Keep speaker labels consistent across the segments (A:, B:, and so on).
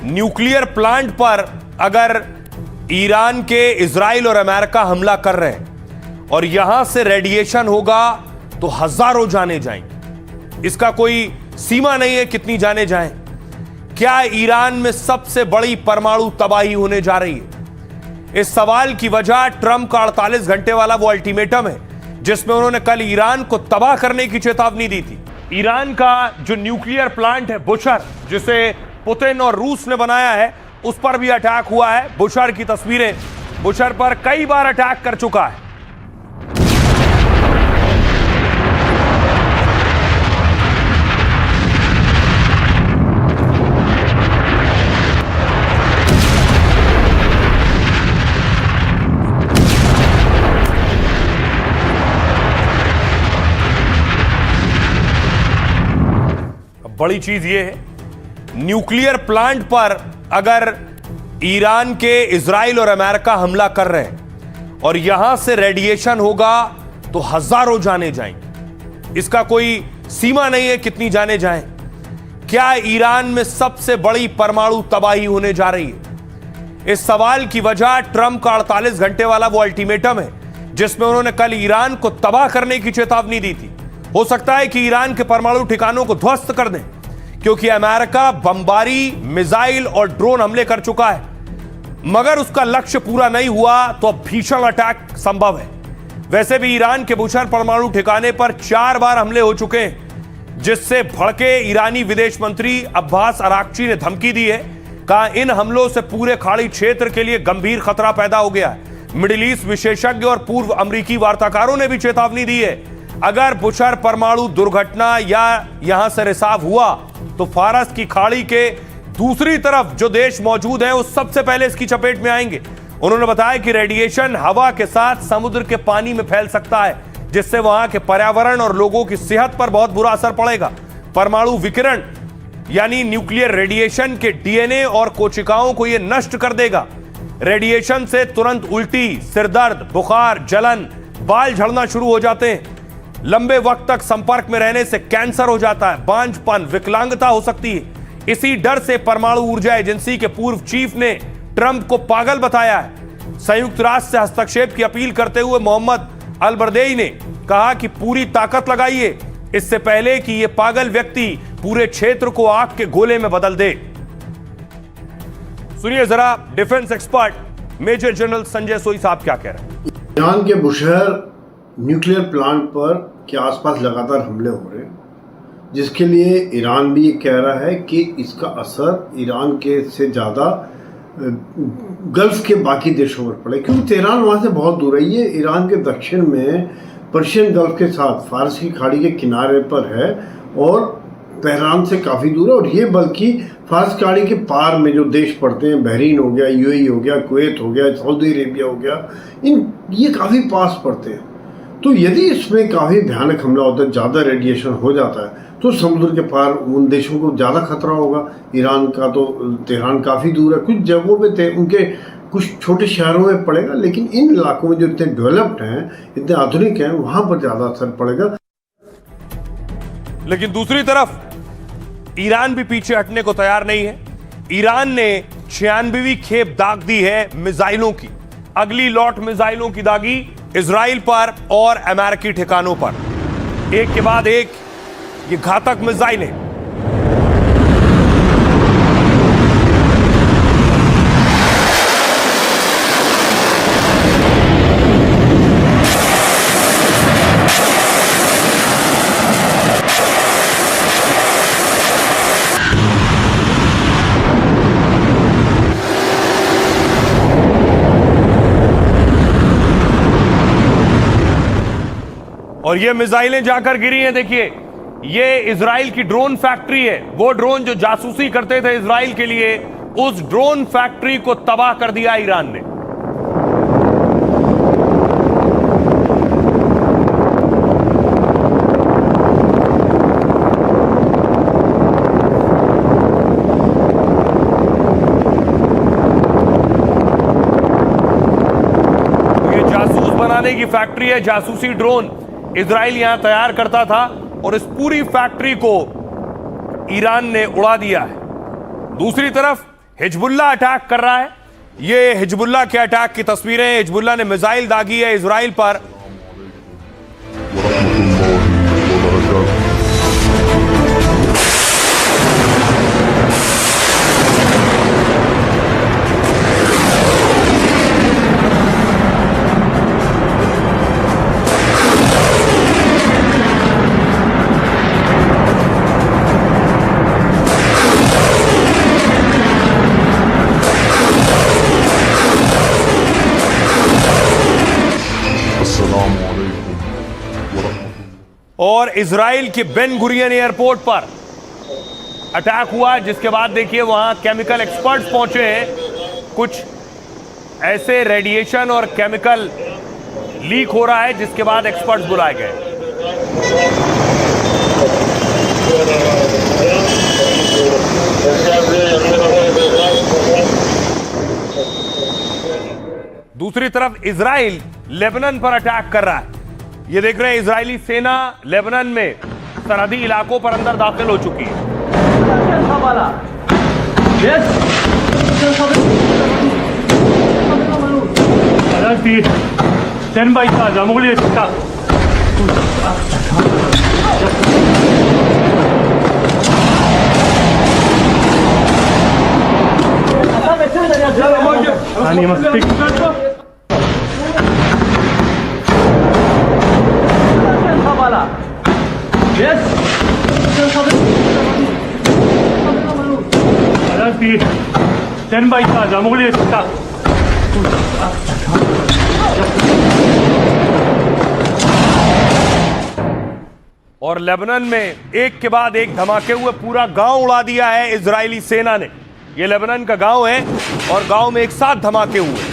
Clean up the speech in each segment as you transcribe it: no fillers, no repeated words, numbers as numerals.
A: Nuclear plant पर अगर Iran के इजराइल और अमेरिका हमला कर रहे हैं और यहां से रेडिएशन होगा तो हजारों जाने जाएंगे। इसका कोई सीमा नहीं है कितनी जाने जाएं। क्या ईरान में सबसे बड़ी परमाणु तबाही होने जा रही है? इस सवाल की वजह ट्रंप का 48 घंटे वाला वो अल्टीमेटम है जिसमें उन्होंने कल ईरान को तबाह करने की चेतावनी दी थी। ईरान का जो न्यूक्लियर प्लांट है बुशर, जिसे पुतिन और रूस ने बनाया है, उस पर भी अटैक हुआ है। बुशर की तस्वीरें, बुशर पर कई बार अटैक कर चुका है। बड़ी चीज यह है, न्यूक्लियर प्लांट पर अगर ईरान के इजराइल और अमेरिका हमला कर रहे हैं और यहां से रेडिएशन होगा तो हजारों जाने जाएंगे। इसका कोई सीमा नहीं है कितनी जाने जाएं। क्या ईरान में सबसे बड़ी परमाणु तबाही होने जा रही है? इस सवाल की वजह ट्रंप का 48 घंटे वाला वो अल्टीमेटम है जिसमें उन्होंने कल ईरान को तबाह करने की चेतावनी दी थी। हो सकता है कि ईरान के परमाणु ठिकानों को ध्वस्त कर दें, क्योंकि अमेरिका बमबारी, मिसाइल और ड्रोन हमले कर चुका है। मगर उसका लक्ष्य पूरा नहीं हुआ तो अब भीषण अटैक संभव है। वैसे भी ईरान के बुशर परमाणु ठिकाने पर 4 बार हमले हो चुके हैं, जिससे भड़के ईरानी विदेश मंत्री अब्बास अराक्ची ने धमकी दी है। कहा इन हमलों से पूरे खाड़ी क्षेत्र के लिए गंभीर खतरा पैदा हो गया है। मिडिल ईस्ट विशेषज्ञ और पूर्व अमेरिकी वार्ताकारों ने भी चेतावनी दी है, अगर बुशर परमाणु दुर्घटना या यहां से रिसाव हुआ तो फारस की खाड़ी के दूसरी तरफ जो देश मौजूद हैं वो सबसे पहले इसकी चपेट में आएंगे। उन्होंने बताया कि रेडिएशन हवा के साथ समुद्र के पानी में फैल सकता है, जिससे वहां के पर्यावरण और लोगों की सेहत पर बहुत बुरा असर पड़ेगा। परमाणु विकिरण यानी न्यूक्लियर रेडिएशन के डीएनए और कोशिकाओं को यह नष्ट कर देगा। रेडिएशन से तुरंत उल्टी, सिरदर्द, बुखार, जलन, बाल झड़ना शुरू हो जाते हैं। लंबे वक्त तक संपर्क में रहने से कैंसर हो जाता है, बांझपन, विकलांगता हो सकती है। इसी डर से परमाणु ऊर्जा एजेंसी के पूर्व चीफ ने ट्रंप को पागल बताया है। संयुक्त राष्ट्र से हस्तक्षेप की अपील करते हुए मोहम्मद अल बरदेई ने कहा कि पूरी ताकत लगाइए, इससे पहले कि यह पागल व्यक्ति पूरे क्षेत्र को आग के गोले में बदल दे। सुनिए जरा defence expert major general Sanjay Soi साहब क्या कह रहे हैं।
B: ईरान के बुशहर न्यूक्लियर प्लांट पर के आसपास लगातार हमले हो रहे हैं, जिसके लिए ईरान भी ये कह रहा है कि इसका असर ईरान के से ज़्यादा गल्फ के बाकी देशों पर पड़े, क्योंकि तेहरान वहाँ से बहुत दूर है। ये ईरान के दक्षिण में पर्शियन गल्फ के साथ फारस की खाड़ी के किनारे पर है और तेहरान से काफ़ी दूर है। और ये बल्कि फारस खाड़ी के पार में जो देश पड़ते हैं, बहरीन हो गया, यूएई हो गया, कुवैत हो गया, सऊदी अरेबिया हो गया, ये काफ़ी पास पड़ते हैं। तो यदि इसमें काफ़ी भयानक हमला होता है, ज़्यादा रेडिएशन हो जाता है, तो समुद्र के पार उन देशों को ज़्यादा खतरा होगा। ईरान का तो तेहरान काफ़ी दूर है, कुछ जगहों पे उनके कुछ छोटे शहरों में पड़ेगा, लेकिन इन इलाकों में जो इतने डेवलप्ड हैं, इतने आधुनिक हैं, वहाँ पर ज़्यादा असर पड़ेगा।
A: लेकिन दूसरी तरफ ईरान भी पीछे हटने को तैयार नहीं है। ईरान ने 96वीं खेप दाग दी है मिसाइलों की। अगली लॉट मिसाइलों की दागी इजराइल पर और अमेरिकी ठिकानों पर, एक के बाद एक ये घातक मिसाइलें। और ये मिसाइलें जाकर गिरी हैं। देखिए, ये इजराइल की ड्रोन फैक्ट्री है। वो ड्रोन जो जासूसी करते थे इजराइल के लिए, उस ड्रोन फैक्ट्री को तबाह कर दिया ईरान ने। ये जासूस बनाने की फैक्ट्री है। जासूसी ड्रोन इजराइल यहां तैयार करता था और इस पूरी फैक्ट्री को ईरान ने उड़ा दिया है। दूसरी तरफ हिजबुल्लाह अटैक कर रहा है। ये हिजबुल्लाह के अटैक की तस्वीरें। हिजबुल्लाह ने मिसाइल दागी है इजराइल पर। और इजराइल के बेन गुरियन एयरपोर्ट पर अटैक हुआ, जिसके बाद देखिए वहां केमिकल एक्सपर्ट्स पहुंचे हैं। कुछ ऐसे रेडिएशन और केमिकल लीक हो रहा है, जिसके बाद एक्सपर्ट्स बुलाए गए। दूसरी तरफ इजराइल लेबनान पर अटैक कर रहा है। ये देख रहे हैं इजरायली सेना लेबनान में सरहदी इलाकों पर अंदर दाखिल हो चुकी है। और लेबनान में एक के बाद एक धमाके हुए, पूरा गांव उड़ा दिया है इजरायली सेना ने। यह लेबनान का गांव है और गांव में एक साथ धमाके हुए।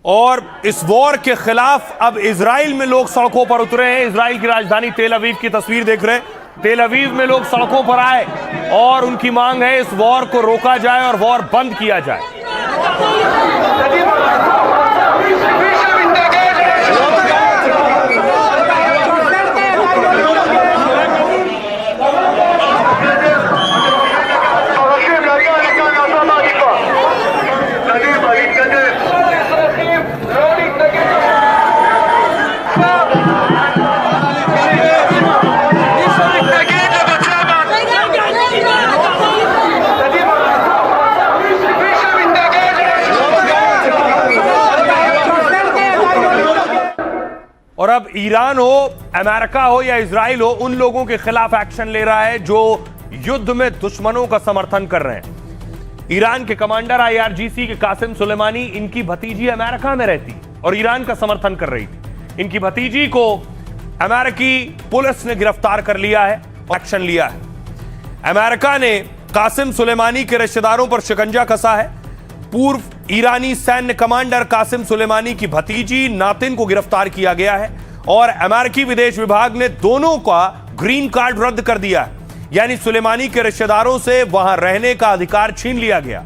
A: और इस वॉर के खिलाफ अब इजराइल में लोग सड़कों पर उतरे हैं। इजराइल की राजधानी तेल अवीव की तस्वीर देख रहे हैं। तेल अवीव में लोग सड़कों पर आए और उनकी मांग है इस वॉर को रोका जाए और वॉर बंद किया जाए। और अब ईरान हो, अमेरिका हो या इजराइल हो, उन लोगों के खिलाफ एक्शन ले रहा है जो युद्ध में दुश्मनों का समर्थन कर रहे हैं। ईरान के कमांडर IRGC के कासिम सुलेमानी, इनकी भतीजी अमेरिका में रहती और ईरान का समर्थन कर रही थी। इनकी भतीजी को अमेरिकी पुलिस ने गिरफ्तार कर लिया है, एक्शन लिया है। अमेरिका ने कासिम सुलेमानी के रिश्तेदारों पर शिकंजा कसा है। पूर्व ईरानी सैन्य कमांडर कासिम सुलेमानी की भतीजी नातिन को गिरफ्तार किया गया है और अमेरिकी विदेश विभाग ने दोनों का ग्रीन कार्ड रद्द कर दिया है। यानी सुलेमानी के रिश्तेदारों से वहां रहने का अधिकार छीन लिया गया।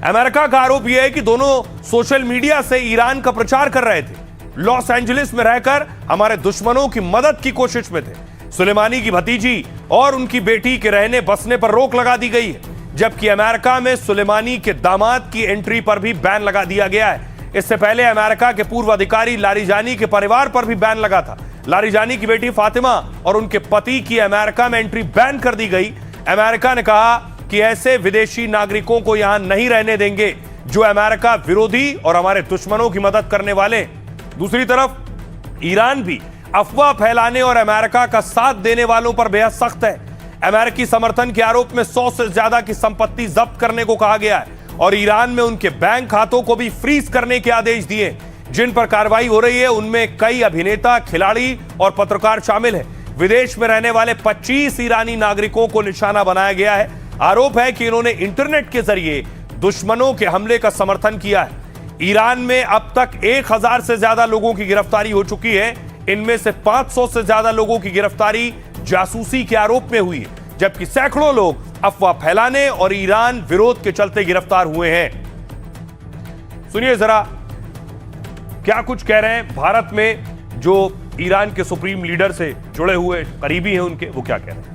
A: अमेरिका का आरोप यह है कि दोनों सोशल मीडिया से ईरान का प्रचार कर रहे थे, लॉस एंजलिस में रहकर हमारे दुश्मनों की मदद की कोशिश में थे। सुलेमानी की भतीजी और उनकी बेटी के रहने बसने पर रोक लगा दी गई है, जबकि अमेरिका में सुलेमानी के दामाद की एंट्री पर भी बैन लगा दिया गया है। इससे पहले अमेरिका के पूर्व अधिकारी लारिजानी के परिवार पर भी बैन लगा था। लारिजानी की बेटी फातिमा और उनके पति की अमेरिका में एंट्री बैन कर दी गई। अमेरिका ने कहा कि ऐसे विदेशी नागरिकों को यहां नहीं रहने देंगे जो अमेरिका विरोधी और हमारे दुश्मनों की मदद करने वाले। दूसरी तरफ ईरान भी अफवाह फैलाने और अमेरिका का साथ देने वालों पर बेहद सख्त है। अमेरिकी समर्थन के आरोप में 100 से ज्यादा की संपत्ति जब्त करने को कहा गया है और ईरान में उनके बैंक खातों को भी फ्रीज करने के आदेश दिए। जिन पर कार्रवाई हो रही है उनमें कई अभिनेता, खिलाड़ी और पत्रकार शामिल हैं। विदेश में रहने वाले 25 ईरानी नागरिकों को निशाना बनाया गया है। आरोप है कि इन्होंने इंटरनेट के जरिए दुश्मनों के हमले का समर्थन किया है। ईरान में अब तक 1000 से ज्यादा लोगों की गिरफ्तारी हो चुकी है। इनमें से 500 से ज्यादा लोगों की गिरफ्तारी जासूसी के आरोप में हुई है, जबकि सैकड़ों लोग अफवाह फैलाने और ईरान विरोध के चलते गिरफ्तार हुए हैं। सुनिए जरा क्या कुछ कह रहे हैं भारत में जो ईरान के सुप्रीम लीडर से जुड़े हुए करीबी हैं उनके, वो क्या कह रहे हैं।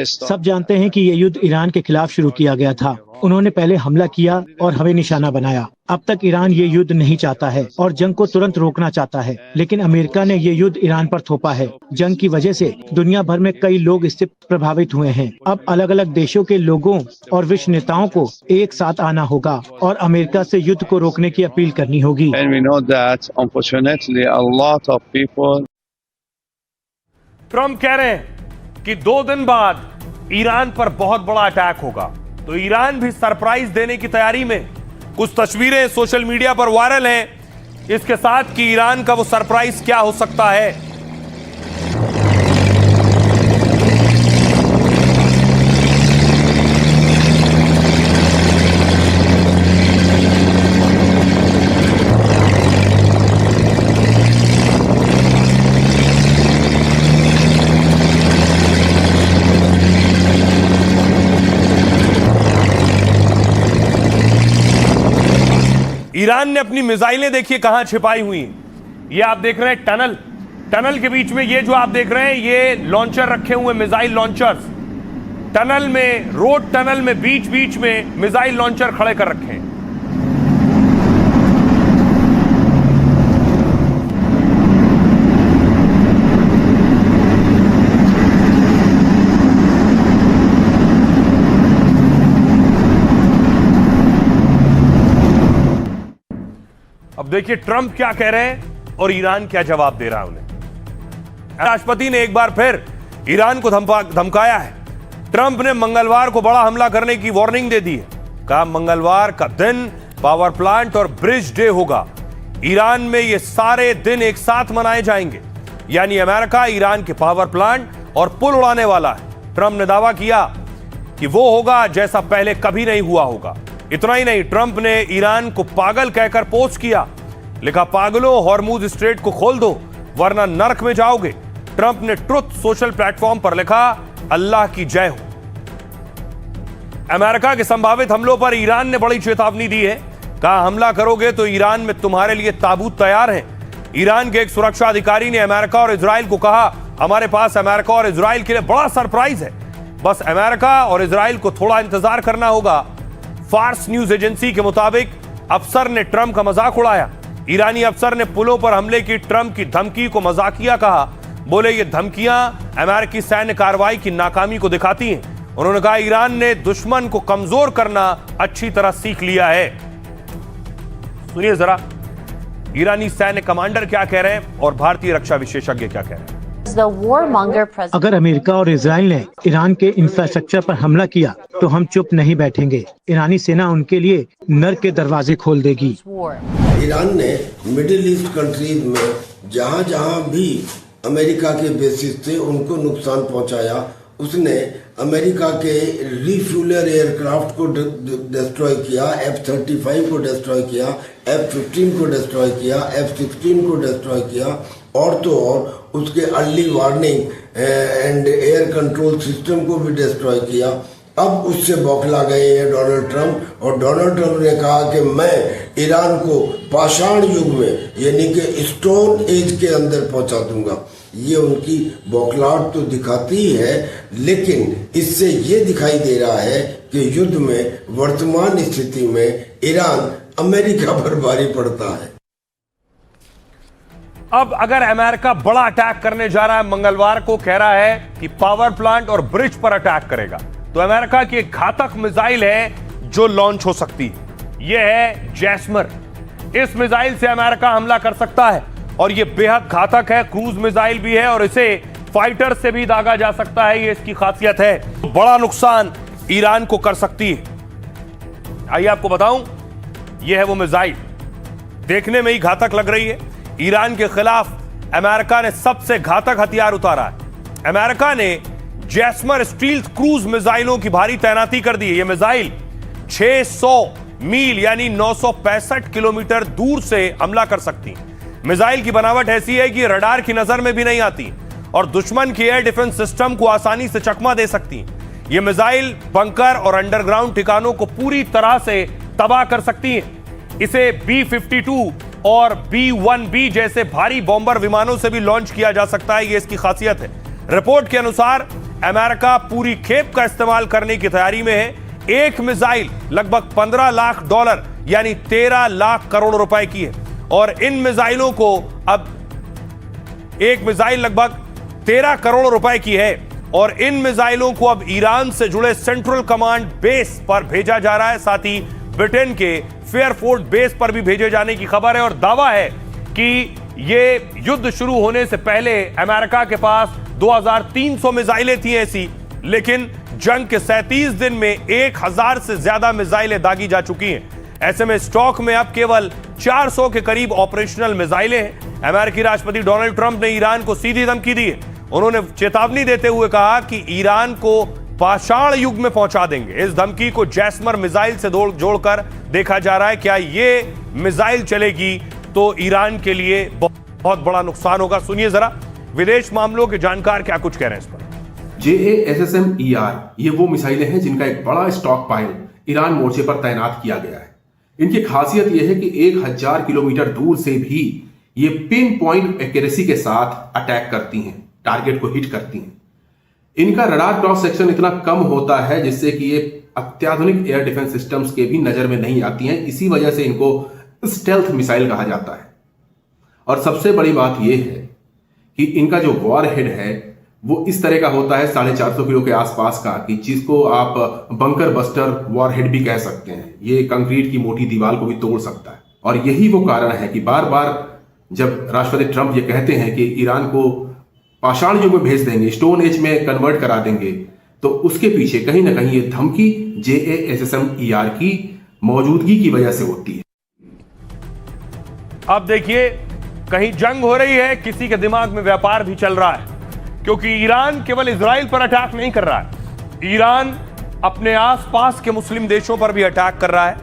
C: सब जानते हैं कि ये युद्ध ईरान के खिलाफ शुरू किया गया था। उन्होंने पहले हमला किया और हमें निशाना बनाया। अब तक ईरान ये युद्ध नहीं चाहता है और जंग को तुरंत रोकना चाहता है, लेकिन अमेरिका ने ये युद्ध ईरान पर थोपा है। जंग की वजह से दुनिया भर में कई लोग इससे प्रभावित हुए हैं। अब अलग अलग देशों के लोगों और विश्व नेताओं को एक साथ आना होगा और अमेरिका से युद्ध को रोकने की अपील करनी होगी।
A: ट्रम्प कह रहे हैं कि 2 दिन बाद ईरान पर बहुत बड़ा अटैक होगा, तो ईरान भी सरप्राइज देने की तैयारी में। कुछ तस्वीरें सोशल मीडिया पर वायरल हैं इसके साथ कि ईरान का वो सरप्राइज क्या हो सकता है। ईरान ने अपनी मिसाइलें देखिए कहां छिपाई हुई हैं। ये आप देख रहे हैं टनल के बीच में, ये जो आप देख रहे हैं ये लॉन्चर रखे हुए, मिसाइल लॉन्चर्स। टनल में, रोड टनल में बीच बीच में मिसाइल लॉन्चर खड़े कर रखे हैं। अब देखिए ट्रंप क्या कह रहे हैं और ईरान क्या जवाब दे रहा है उन्हें। राष्ट्रपति ने एक बार फिर ईरान को धमकाया है। ट्रंप ने मंगलवार को बड़ा हमला करने की वार्निंग दे दी है। कहा मंगलवार का दिन पावर प्लांट और ब्रिज डे होगा। ईरान में ये सारे दिन एक साथ मनाए जाएंगे, यानी अमेरिका ईरान के पावर प्लांट और पुल उड़ाने वाला है। ट्रंप ने दावा किया कि वो होगा जैसा पहले कभी नहीं हुआ होगा। इतना ही नहीं, ट्रंप ने ईरान को पागल कहकर पोस्ट किया। लिखा, पागलों, हॉर्मुज स्ट्रेट को खोल दो वरना नरक में जाओगे। ट्रंप ने ट्रुथ सोशल प्लेटफॉर्म पर लिखा, अल्लाह की जय हो। अमेरिका के संभावित हमलों पर ईरान ने बड़ी चेतावनी दी है। कहा, हमला करोगे तो ईरान में तुम्हारे लिए ताबूत तैयार है। ईरान के एक सुरक्षा अधिकारी ने अमेरिका और इजराइल को कहा, हमारे पास अमेरिका और इजराइल के लिए बड़ा सरप्राइज है, बस अमेरिका और इजराइल को थोड़ा इंतजार करना होगा। फार्स न्यूज एजेंसी के मुताबिक अफसर ने ट्रंप का मजाक उड़ाया। ईरानी अफसर ने पुलों पर हमले की ट्रंप की धमकी को मजाकिया कहा। बोले, ये धमकियां अमेरिकी सैन्य कार्रवाई की नाकामी को दिखाती हैं। उन्होंने कहा, ईरान ने दुश्मन को कमजोर करना अच्छी तरह सीख लिया है। सुनिए जरा ईरानी सैन्य कमांडर क्या कह रहे हैं और भारतीय रक्षा विशेषज्ञ क्या कह रहे हैं।
C: अगर अमेरिका और इजराइल ने ईरान के इंफ्रास्ट्रक्चर पर हमला किया तो हम चुप नहीं बैठेंगे। ईरानी सेना उनके लिए नर्क के दरवाजे खोल देगी।
D: ईरान ने मिडिल ईस्ट कंट्रीज में जहां जहां भी अमेरिका के बेसिस थे उनको नुकसान पहुंचाया। उसने अमेरिका के रिफ्यूलर एयरक्राफ्ट को डिस्ट्रॉय किया, F-35 को डिस्ट्रॉय किया, F-15 को डिस्ट्रॉय किया, F-16 को डिस्ट्रॉय किया और तो और उसके early warning and air control system को भी डिस्ट्रॉय किया। अब उससे बौखला गए हैं डोनाल्ड ट्रंप और डोनाल्ड ट्रंप ने कहा कि मैं ईरान को पाषाण युग में यानी कि स्टोन एज के अंदर पहुंचा दूंगा। ये उनकी बौखलाहट तो दिखाती है, लेकिन इससे ये दिखाई दे रहा है कि युद्ध में वर्तमान स्थिति में ईरान अमेरिका पर भारी पड़ता है।
A: अब अगर अमेरिका बड़ा अटैक करने जा रहा है, मंगलवार को कह रहा है कि पावर प्लांट और ब्रिज पर अटैक करेगा, तो अमेरिका की एक घातक मिसाइल है जो लॉन्च हो सकती है। यह है जैस्मर। इस मिसाइल से अमेरिका हमला कर सकता है और यह बेहद घातक है। क्रूज मिसाइल भी है और इसे फाइटर से भी दागा जा सकता है, यह इसकी खासियत है। बड़ा नुकसान ईरान को कर सकती है। आइए आपको बताऊं, यह है वो मिसाइल, देखने में ही घातक लग रही है। ईरान के खिलाफ अमेरिका ने सबसे घातक हथियार उतारा है। अमेरिका ने जैस्मर स्टील क्रूज मिसाइलों की भारी तैनाती कर दी है। यह मिसाइल 600 मील यानी 965 किलोमीटर दूर से हमला कर सकती हैं। मिसाइल की बनावट ऐसी है कि रडार की नजर में भी नहीं आती और दुश्मन के एयर डिफेंस सिस्टम को आसानी से चकमा दे सकती हैं। ये मिसाइल बंकर और अंडरग्राउंड ठिकानों को पूरी तरह से तबाह कर सकती हैं। इसे B-52 और B-1B जैसे भारी बॉम्बर विमानों से भी लॉन्च किया जा सकता है, ये इसकी खासियत है। रिपोर्ट के अनुसार अमेरिका पूरी खेप का इस्तेमाल करने की तैयारी में है। एक मिसाइल लगभग $15 लाख यानी 13 लाख करोड़ रुपए की है और इन मिसाइलों को अब एक मिसाइल लगभग 13 करोड़ रुपए की है और इन मिसाइलों को अब ईरान से जुड़े सेंट्रल कमांड बेस पर भेजा जा रहा है। साथ ही ब्रिटेन के फेयरफोर्ट बेस पर भी भेजे जाने की खबर है और दावा है कि ये युद्ध शुरू होने से पहले अमेरिका के पास 2300 मिसाइलें थी ऐसी, लेकिन जंग के 37 दिन में 1000 से ज्यादा मिसाइलें दागी जा चुकी हैं। ऐसे में स्टॉक में अब केवल 400 के करीब ऑपरेशनल मिसाइलें हैं। अमेरिकी राष्ट्रपति डोनाल्ड ट्रंप ने ईरान को सीधी धमकी दी है। उन्होंने चेतावनी देते हुए कहा कि ईरान को पाषाण युग में पहुंचा देंगे। इस धमकी को जैसमर मिसाइल से जोड़कर देखा जा रहा है। क्या ये मिसाइल चलेगी तो ईरान के लिए बहुत बड़ा नुकसान होगा। सुनिए जरा विदेश मामलों के जानकार क्या कुछ कह रहे हैं इस पर।
E: JASSM-ER ये वो मिसाइलें हैं जिनका एक बड़ा स्टॉक पाइल ईरान मोर्चे पर तैनात किया गया है। इनकी खासियत यह है कि 1000 किलोमीटर दूर से भी ये पिन पॉइंट एक्यूरेसी के साथ अटैक करती हैं, टारगेट को हिट करती हैं। इनका रडार क्रॉस सेक्शन इतना कम होता है जिससे कि ये अत्याधुनिक एयर डिफेंस सिस्टम्स के भी नजर में नहीं आती हैं। इसी वजह से इनको स्टेल्थ मिसाइल कहा जाता है। और सबसे बड़ी बात यह है कि इनका जो वॉरहेड है वो इस तरह का होता है 450 किलो के आसपास का, कि जिसको आप बंकर बस्टर वॉरहेड भी कह सकते हैं। ये कंक्रीट की मोटी दीवार को भी तोड़ सकता है। और यही वो कारण है कि बार बार जब राष्ट्रपति ट्रंप ये कहते हैं कि ईरान को पाषाण युग में भेज देंगे, स्टोन एज में कन्वर्ट करा देंगे, तो उसके पीछे कहीं ना कहीं ये धमकी JASSM-ER की मौजूदगी की वजह से होती है।
A: अब देखिए, कहीं जंग हो रही है, किसी के दिमाग में व्यापार भी चल रहा है, क्योंकि ईरान केवल इजराइल पर अटैक नहीं कर रहा है। ईरान अपने आसपास के मुस्लिम देशों पर भी अटैक कर रहा है।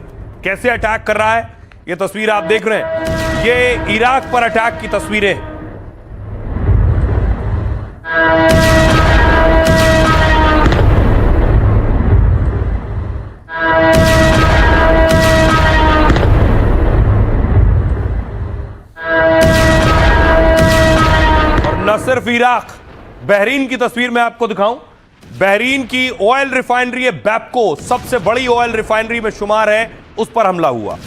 A: कैसे अटैक कर रहा है, ये तस्वीर आप देख रहे हैं, ये इराक पर अटैक की तस्वीरें हैं। और न सिर्फ इराक, बहरीन की तस्वीर मैं आपको दिखाऊं। बहरीन की ऑयल रिफाइनरी है बैपको, सबसे बड़ी ऑयल रिफाइनरी में शुमार है, उस पर हमला हुआ।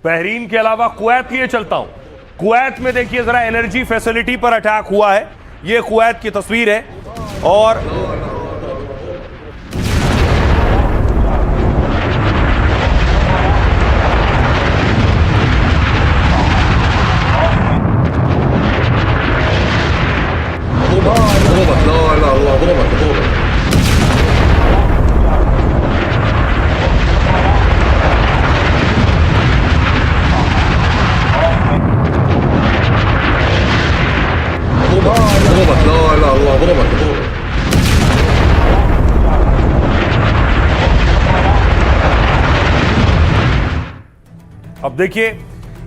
A: बहरीन के अलावा कुवैत लिए चलता हूं। कुवैत में देखिए जरा, एनर्जी फैसिलिटी पर अटैक हुआ है। यह कुवैत की तस्वीर है और अब देखिए,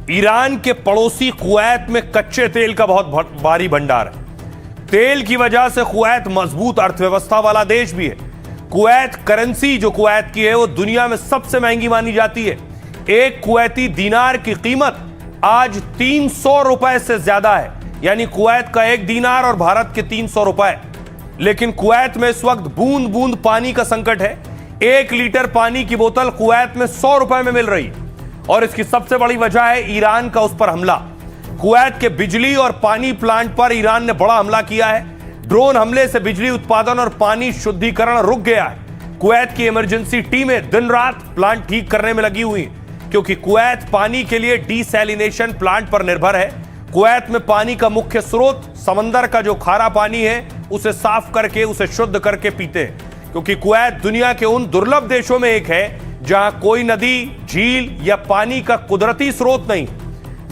A: ईरान के पड़ोसी कुवैत में कच्चे तेल का बहुत भारी भंडार है। तेल की वजह से कुवैत मजबूत अर्थव्यवस्था वाला देश भी है। कुवैत करेंसी जो कुवैत की है वो दुनिया में सबसे महंगी मानी जाती है। एक कुवैती दीनार की कीमत आज 300 रुपए से ज्यादा है, यानी कुवैत का एक दीनार और भारत के 300 रुपए। लेकिन कुवैत में इस वक्त बूंद बूंद पानी का संकट है। 1 लीटर पानी की बोतल कुवैत में 100 रुपए में मिल रही है और इसकी सबसे बड़ी वजह है ईरान का उस पर हमला। कुवैत के बिजली और पानी प्लांट पर ईरान ने बड़ा हमला किया है। ड्रोन हमले से बिजली उत्पादन और पानी शुद्धिकरण रुक गया है। कुवैत की इमरजेंसी टीमें दिन रात प्लांट ठीक करने में लगी हुई हैं, क्योंकि कुवैत पानी के लिए डीसैलिनेशन प्लांट पर निर्भर है। कुवैत में पानी का मुख्य स्रोत समंदर का जो खारा पानी है उसे साफ करके उसे शुद्ध करके पीते हैं, क्योंकि कुवैत दुनिया के उन दुर्लभ देशों में एक है जहां कोई नदी, झील या पानी का कुदरती स्रोत नहीं।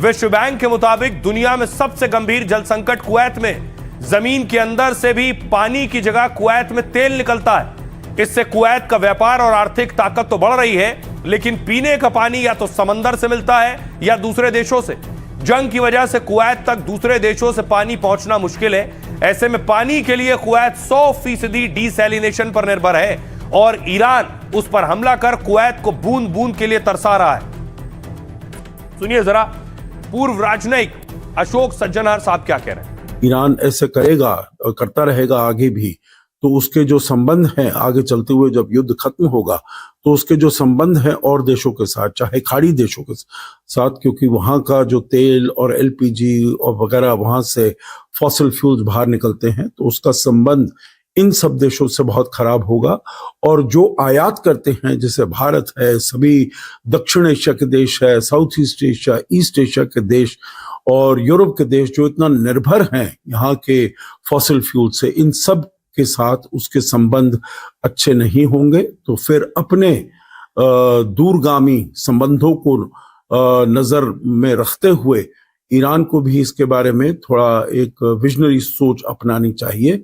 A: विश्व बैंक के मुताबिक दुनिया में सबसे गंभीर जल संकट कुवैत में। जमीन के अंदर से भी पानी की जगह कुवैत में तेल निकलता है। इससे कुवैत का व्यापार और आर्थिक ताकत तो बढ़ रही है, लेकिन पीने का पानी या तो समंदर से मिलता है या दूसरे देशों से। जंग की वजह से कुवैत तक दूसरे देशों से पानी पहुंचना मुश्किल है। ऐसे में पानी के लिए कुवैत 100% डीसैलिनेशन पर निर्भर है और ईरान उस पर हमला कर कुवैत को बूंद बूंद के लिए तरसा रहा है। सुनिए जरा पूर्व राजनयिक अशोक सज्जनहार साहब क्या कह रहे हैं।
F: ईरान ऐसे करेगा और करता रहेगा आगे भी, तो उसके जो संबंध हैं आगे चलते हुए जब युद्ध खत्म होगा तो उसके जो संबंध हैं और देशों के साथ, चाहे खाड़ी देशों के साथ, क्योंकि वहां का जो तेल और एलपीजी और वगैरह वहां से फॉसिल फ्यूल्स बाहर निकलते हैं, तो उसका संबंध इन सब देशों से बहुत खराब होगा। और जो आयात करते हैं जैसे भारत है, सभी दक्षिण एशिया के देश है, south east Asia, east Asia के देश और यूरोप के देश जो इतना निर्भर हैं यहाँ के फॉसिल फ्यूल से, इन सब के साथ उसके संबंध अच्छे नहीं होंगे। तो फिर अपने दूरगामी संबंधों को नजर में रखते हुए ईरान को भी इसके बारे में थोड़ा एक विजनरी सोच अपनानी चाहिए।